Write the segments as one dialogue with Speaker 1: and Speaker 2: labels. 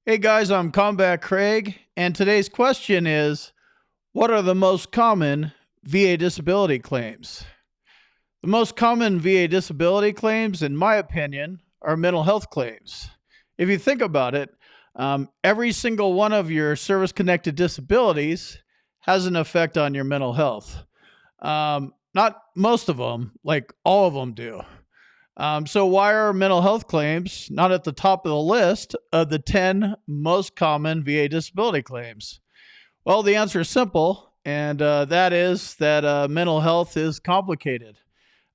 Speaker 1: Hey guys, I'm Combat Craig, and today's question is, what are the most common VA disability claims? The most common VA disability claims, in my opinion, are mental health claims. If you think about it, every single one of your service connected disabilities has an effect on your mental health. Not most of them, like all of them do. So, why are mental health claims not at the top of the list of the 10 most common VA disability claims? Well, the answer is simple, and that is that mental health is complicated.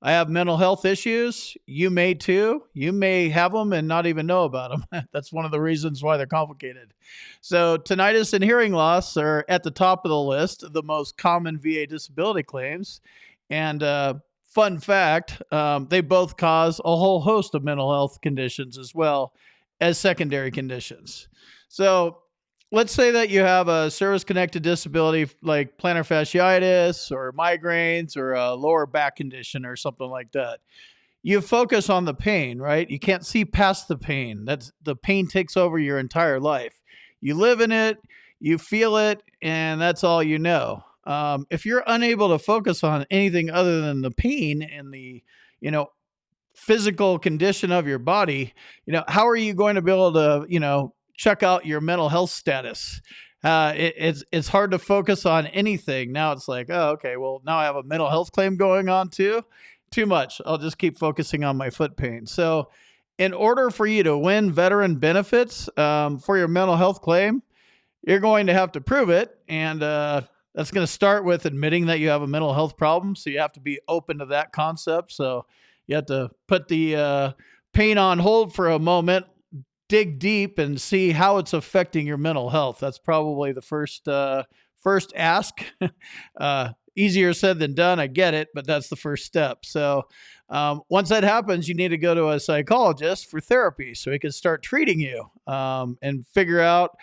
Speaker 1: I have mental health issues. You may too. You may have them and not even know about them. That's one of the reasons why they're complicated. So, tinnitus and hearing loss are at the top of the list of the most common VA disability claims. And fun fact, they both cause a whole host of mental health conditions as well as secondary conditions. So, let's say that you have a service connected disability like plantar fasciitis or migraines or a lower back condition or something like that. You focus on the pain, right? You can't see past the pain. That's the pain takes over your entire life. You live in it, you feel it, and that's all you know. If you're unable to focus on anything other than the pain and the, you know, physical condition of your body, how are you going to be able to, check out your mental health status? It's hard to focus on anything. Now it's like, oh, okay, well, now I have a mental health claim going on too. Too much. I'll just keep focusing on my foot pain. So, in order for you to win veteran benefits for your mental health claim, you're going to have to prove it. And that's going to start with admitting that you have a mental health problem. So, you have to be open to that concept. So, you have to put the pain on hold for a moment, dig deep, and see how it's affecting your mental health. That's probably the first ask. Easier said than done. I get it, but that's the first step. So once that happens, you need to go to a psychologist for therapy so he can start treating you and figure out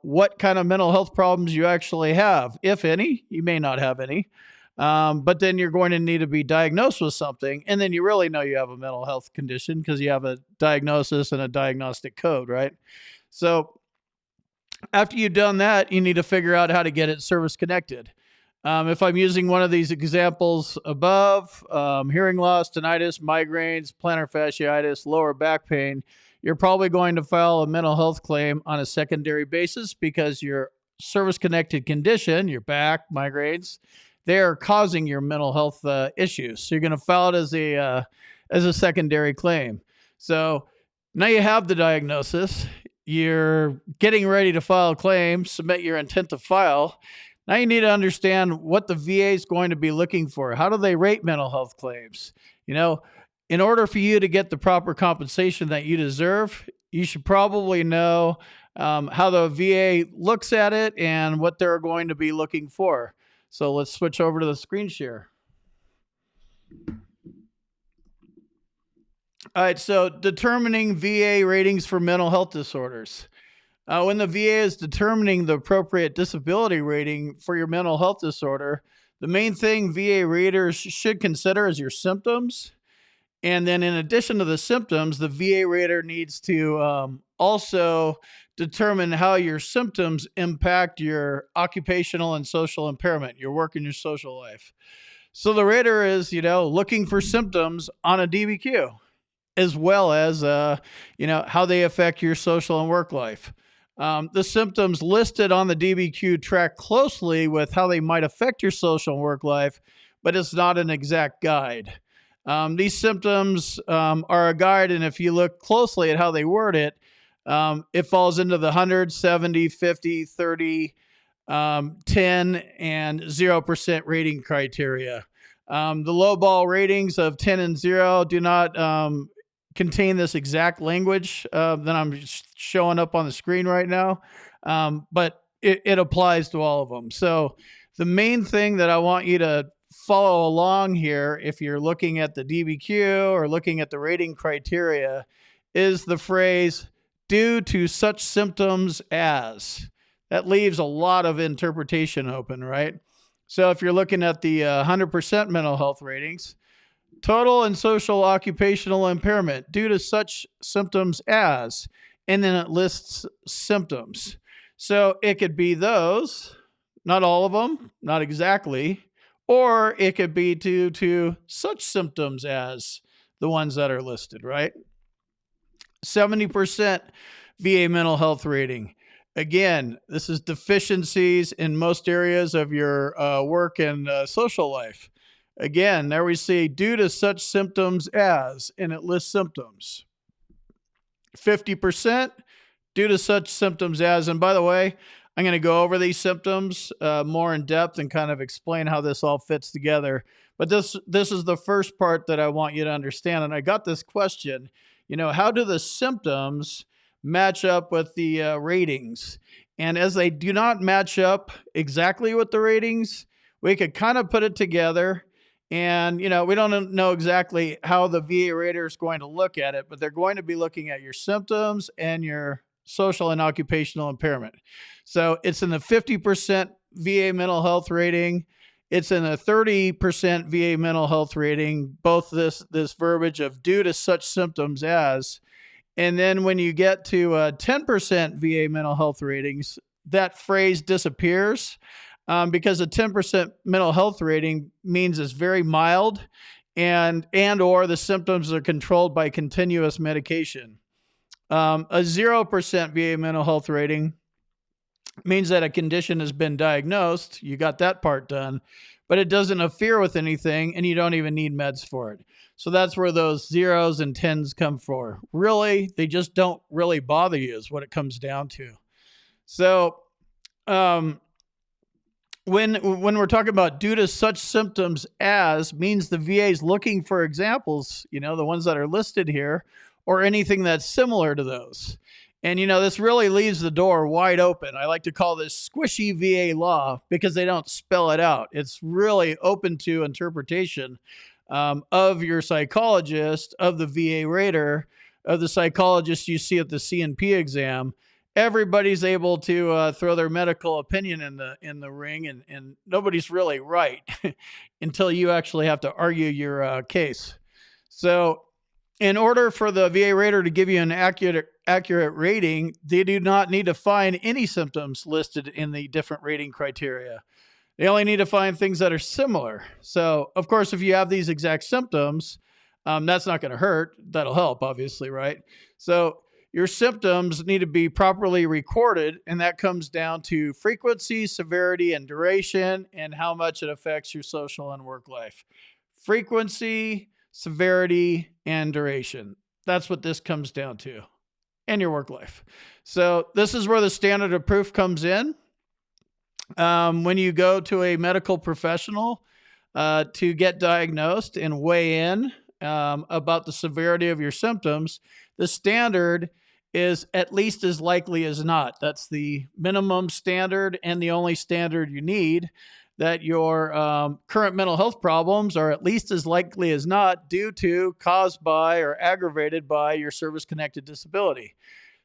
Speaker 1: what kind of mental health problems you actually have, if any. You may not have any. But then you're going to need to be diagnosed with something. And then you really know you have a mental health condition because you have a diagnosis and a diagnostic code, right? So after you've done that, you need to figure out how to get it service connected. If I'm using one of these examples above, hearing loss, tinnitus, migraines, plantar fasciitis, lower back pain, you're probably going to file a mental health claim on a secondary basis because your service connected condition, your back, migraines, they are causing your mental health issues. So you're going to file it as a secondary claim. So now you have the diagnosis. You're getting ready to file a claim, submit your intent to file. Now you need to understand what the VA is going to be looking for. How do they rate mental health claims? In order for you to get the proper compensation that you deserve, you should probably know how the VA looks at it and what they're going to be looking for. So let's switch over to the screen share. All right, so determining VA ratings for mental health disorders. When the VA is determining the appropriate disability rating for your mental health disorder, the main thing VA raters should consider is your symptoms. And then in addition to the symptoms, the VA rater needs to also determine how your symptoms impact your occupational and social impairment, your work and your social life. So the rater is, looking for symptoms on a DBQ, as well as, how they affect your social and work life. The symptoms listed on the DBQ track closely with how they might affect your social and work life, but it's not an exact guide. These symptoms are a guide, and if you look closely at how they word it, it falls into the 100, 70, 50, 30, 10, and 0% rating criteria. The low ball ratings of 10 and 0 do not contain this exact language that I'm showing up on the screen right now, but it applies to all of them. So the main thing that I want you to follow along here, if you're looking at the DBQ or looking at the rating criteria, is the phrase due to such symptoms as. That leaves a lot of interpretation open, right? So if you're looking at the 100% mental health ratings, total and social occupational impairment due to such symptoms as, and then it lists symptoms. So it could be those, not all of them, not exactly, or it could be due to such symptoms as the ones that are listed, right? 70% VA mental health rating. Again, this is deficiencies in most areas of your work and social life. Again, there we see due to such symptoms as, and it lists symptoms. 50% due to such symptoms as, and by the way, I'm going to go over these symptoms more in depth and kind of explain how this all fits together. But this is the first part that I want you to understand. And I got this question, how do the symptoms match up with the ratings? And as they do not match up exactly with the ratings, we could kind of put it together. And, we don't know exactly how the VA rater is going to look at it, but they're going to be looking at your symptoms and your social and occupational impairment. So it's in the 50% VA mental health rating. It's in a 30% VA mental health rating, both this verbiage of due to such symptoms as. And then when you get to 10% VA mental health ratings, that phrase disappears because a 10% mental health rating means it's very mild and or the symptoms are controlled by continuous medication. A 0% VA mental health rating means that a condition has been diagnosed. You got that part done, but it doesn't interfere with anything and you don't even need meds for it. So that's where those zeros and tens come for. Really, they just don't really bother you is what it comes down to. So when we're talking about due to such symptoms as means the VA is looking for examples, the ones that are listed here, or anything that's similar to those. And, this really leaves the door wide open. I like to call this squishy VA law because they don't spell it out. It's really open to interpretation of your psychologist, of the VA rater, of the psychologist you see at the C&P exam. Everybody's able to throw their medical opinion in the ring, and nobody's really right until you actually have to argue your case. So in order for the VA rater to give you an accurate rating, they do not need to find any symptoms listed in the different rating criteria. They only need to find things that are similar. So, of course, if you have these exact symptoms, that's not going to hurt. That'll help, obviously, right? So your symptoms need to be properly recorded, and that comes down to frequency, severity, and duration, and how much it affects your social and work life. Frequency, severity, and duration. That's what this comes down to, and your work life. So this is where the standard of proof comes in. When you go to a medical professional to get diagnosed and weigh in about the severity of your symptoms, the standard is at least as likely as not. That's the minimum standard and the only standard you need, that your current mental health problems are at least as likely as not due to, caused by, or aggravated by your service-connected disability.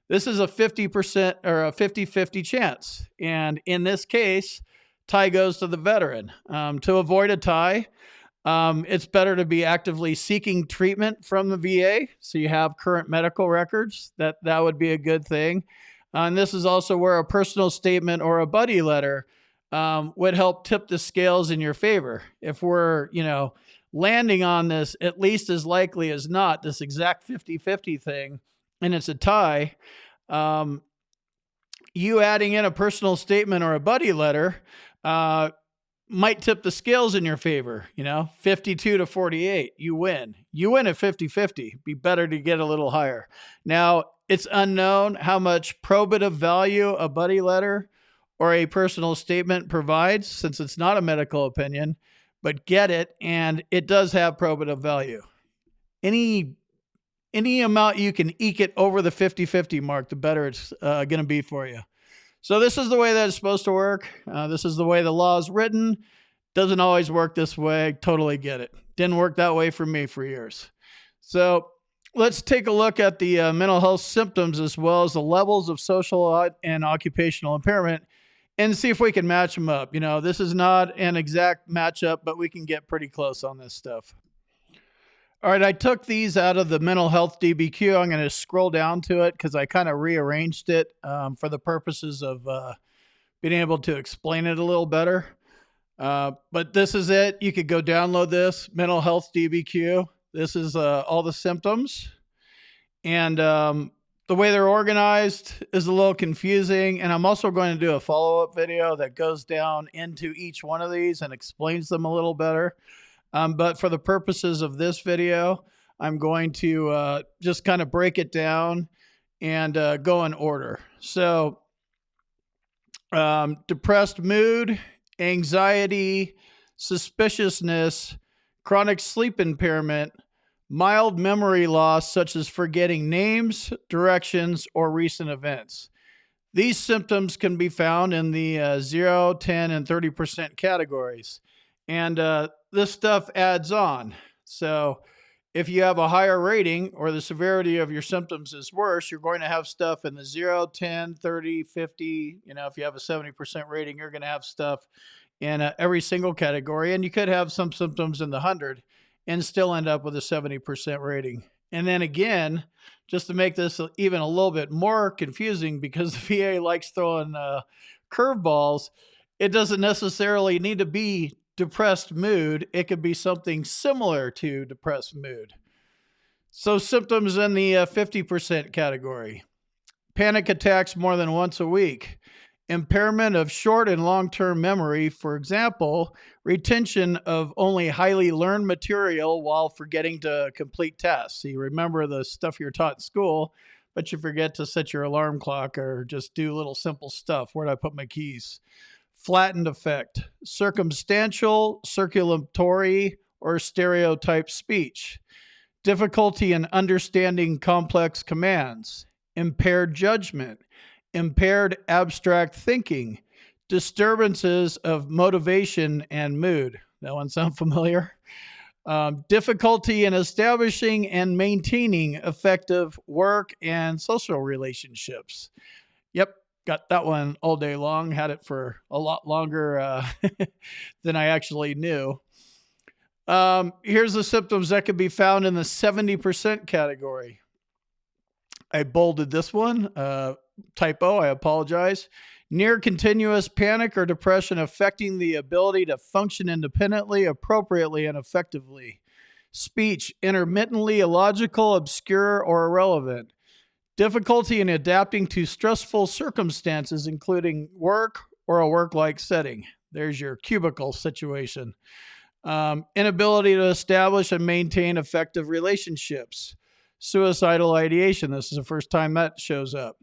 Speaker 1: This is a 50% or a 50-50 chance. And in this case, tie goes to the veteran. To avoid a tie, it's better to be actively seeking treatment from the VA. So you have current medical records. That would be a good thing. And this is also where a personal statement or a buddy letter would help tip the scales in your favor. If we're, landing on this at least as likely as not, this exact 50-50 thing, and it's a tie, you adding in a personal statement or a buddy letter might tip the scales in your favor, 52-48, you win. You win at 50-50. Be better to get a little higher. Now, it's unknown how much probative value a buddy letter or a personal statement provides, since it's not a medical opinion, but get it, and it does have probative value. Any amount you can eke it over the 50-50 mark, the better it's going to be for you. So this is the way that it's supposed to work. This is the way the law is written. Doesn't always work this way. Totally get it. Didn't work that way for me for years. So let's take a look at the mental health symptoms as well as the levels of social and occupational impairment and see if we can match them up. This is not an exact matchup, but we can get pretty close on this stuff. All right, I took these out of the mental health DBQ. I'm going to scroll down to it because I kind of rearranged it for the purposes of being able to explain it a little better. But this is it. You could go download this mental health DBQ. This is all the symptoms. And the way they're organized is a little confusing. And I'm also going to do a follow-up video that goes down into each one of these and explains them a little better. But for the purposes of this video, I'm going to just kind of break it down and go in order. So depressed mood, anxiety, suspiciousness, chronic sleep impairment, mild memory loss, such as forgetting names, directions, or recent events. These symptoms can be found in the 0, 10, and 30% categories. And this stuff adds on. So if you have a higher rating or the severity of your symptoms is worse, you're going to have stuff in the 0, 10, 30, 50. If you have a 70% rating, you're going to have stuff in every single category. And you could have some symptoms in the 100 and still end up with a 70% rating. And then again, just to make this even a little bit more confusing, because the VA likes throwing curveballs, it doesn't necessarily need to be depressed mood. It could be something similar to depressed mood. So symptoms in the 50% category: panic attacks more than once a week, impairment of short and long-term memory, for example, retention of only highly learned material while forgetting to complete tasks. So you remember the stuff you're taught in school, but you forget to set your alarm clock or just do little simple stuff. Where did I put my keys? Flattened effect, circumstantial, circulatory, or stereotype speech, difficulty in understanding complex commands, impaired judgment, impaired abstract thinking, disturbances of motivation and mood. That one sound familiar? Difficulty in establishing and maintaining effective work and social relationships. Yep, got that one all day long. Had it for a lot longer than I actually knew. Here's the symptoms that could be found in the 70% category. I bolded this one. Typo, I apologize. Near continuous panic or depression affecting the ability to function independently, appropriately, and effectively. Speech, intermittently illogical, obscure, or irrelevant. Difficulty in adapting to stressful circumstances, including work or a work-like setting. There's your cubicle situation. Inability to establish and maintain effective relationships. Suicidal ideation. This is the first time that shows up.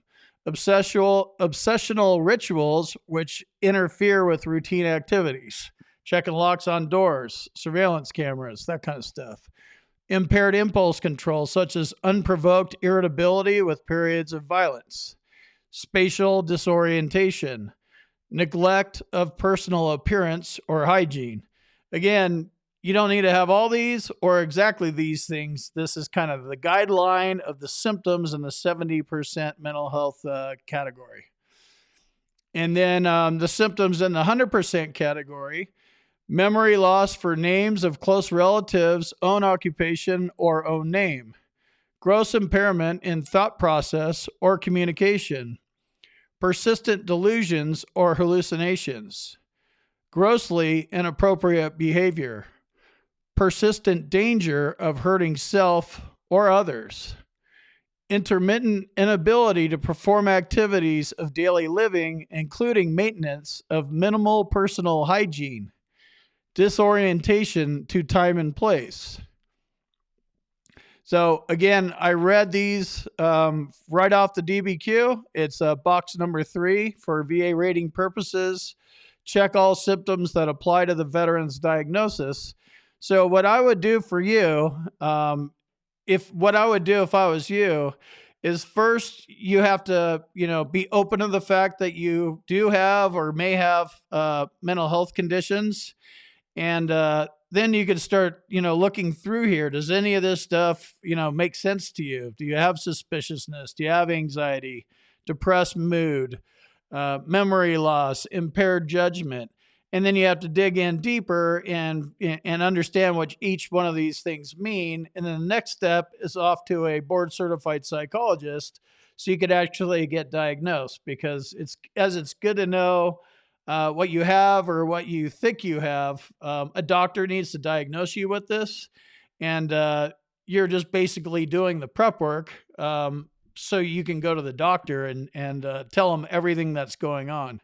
Speaker 1: Obsessional rituals which interfere with routine activities. Checking locks on doors, surveillance cameras, that kind of stuff. Impaired impulse control, such as unprovoked irritability with periods of violence. Spatial disorientation. Neglect of personal appearance or hygiene. Again, you don't need to have all these or exactly these things. This is kind of the guideline of the symptoms in the 70% mental health category. And then the symptoms in the 100% category: memory loss for names of close relatives, own occupation, or own name. Gross impairment in thought process or communication. Persistent delusions or hallucinations. Grossly inappropriate behavior. Persistent danger of hurting self or others. Intermittent inability to perform activities of daily living, including maintenance of minimal personal hygiene. Disorientation to time and place. So again, I read these right off the DBQ. It's box number 3 for VA rating purposes. Check all symptoms that apply to the veteran's diagnosis. So what I would do for you, if I was you, is first you have to, be open to the fact that you do have or may have mental health conditions. And then you can start, looking through here. Does any of this stuff, make sense to you? Do you have suspiciousness? Do you have anxiety, depressed mood, memory loss, impaired judgment? And then you have to dig in deeper and understand what each one of these things mean. And then the next step is off to a board certified psychologist so you could actually get diagnosed, because it's good to know what you have or what you think you have. A doctor needs to diagnose you with this, and you're just basically doing the prep work, so you can go to the doctor and tell them everything that's going on.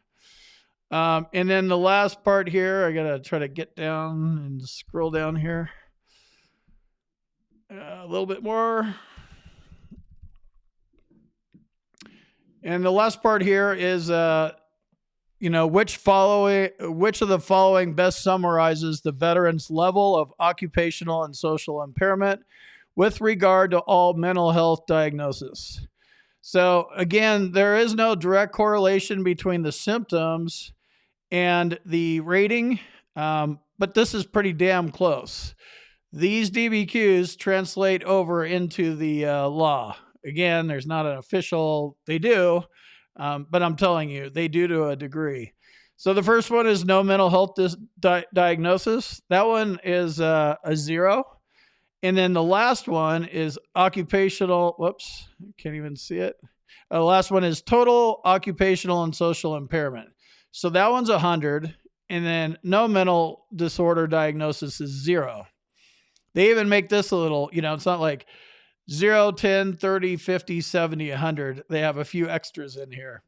Speaker 1: And then the last part here, I gotta try to get down and scroll down here a little bit more. And the last part here is, which of the following best summarizes the veteran's level of occupational and social impairment with regard to all mental health diagnosis. So again, there is no direct correlation between the symptoms and the rating, but this is pretty damn close. These DBQs translate over into the law. Again, there's not an official, they do, but I'm telling you, they do to a degree. So the first one is no mental health diagnosis. That one is a 0. And then the last one is occupational, whoops, can't even see it. The last one is total occupational and social impairment. So that one's 100. And then no mental disorder diagnosis is 0. They even make this a little, it's not like 0, 10, 30, 50, 70, 100. They have a few extras in here.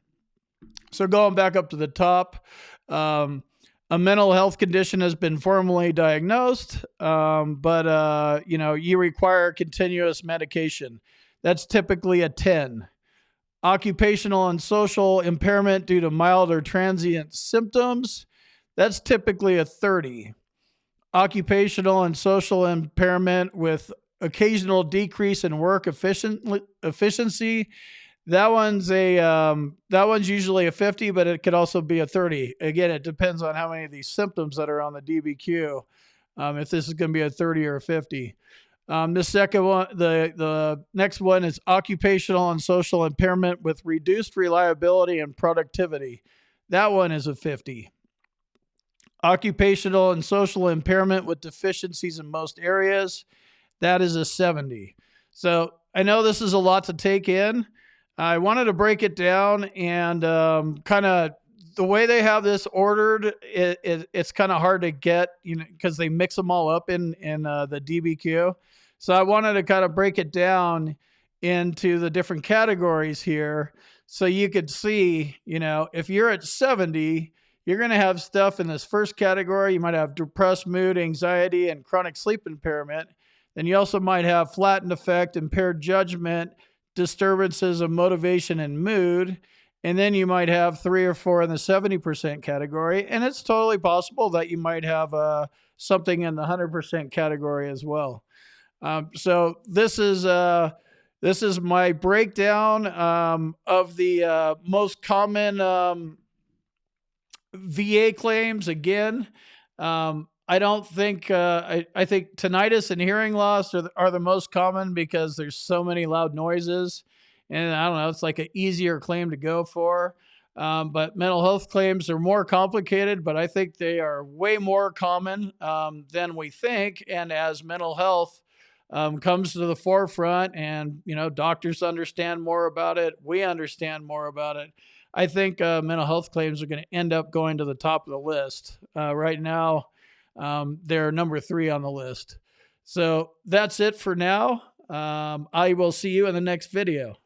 Speaker 1: So going back up to the top, a mental health condition has been formally diagnosed, but you require continuous medication. That's typically a 10. Occupational and social impairment due to mild or transient symptoms, that's typically a 30. Occupational and social impairment with occasional decrease in work efficiency, that one's usually a 50, but it could also be a 30. Again, it depends on how many of these symptoms that are on the DBQ, if this is going to be a 30 or a 50. The second one, the next one is occupational and social impairment with reduced reliability and productivity. That one is a 50. Occupational and social impairment with deficiencies in most areas, that is a 70. So I know this is a lot to take in. I wanted to break it down, and kind of the way they have this ordered, it's kind of hard to get, because they mix them all up in the DBQ. So I wanted to kind of break it down into the different categories here, so you could see, if you're at 70, you're going to have stuff in this first category. You might have depressed mood, anxiety, and chronic sleep impairment. Then you also might have flattened affect, impaired judgment, disturbances of motivation and mood. And then you might have 3 or 4 in the 70% category. And it's totally possible that you might have something in the 100% category as well. So this is my breakdown of the most common VA claims. Again, I don't think, I think tinnitus and hearing loss are the most common, because there's so many loud noises, and I don't know, it's like an easier claim to go for. But mental health claims are more complicated, but I think they are way more common than we think. And as mental health comes to the forefront, and, doctors understand more about it, we understand more about it, I think mental health claims are going to end up going to the top of the list. Right now, they're number 3 on the list. So that's it for now. I will see you in the next video.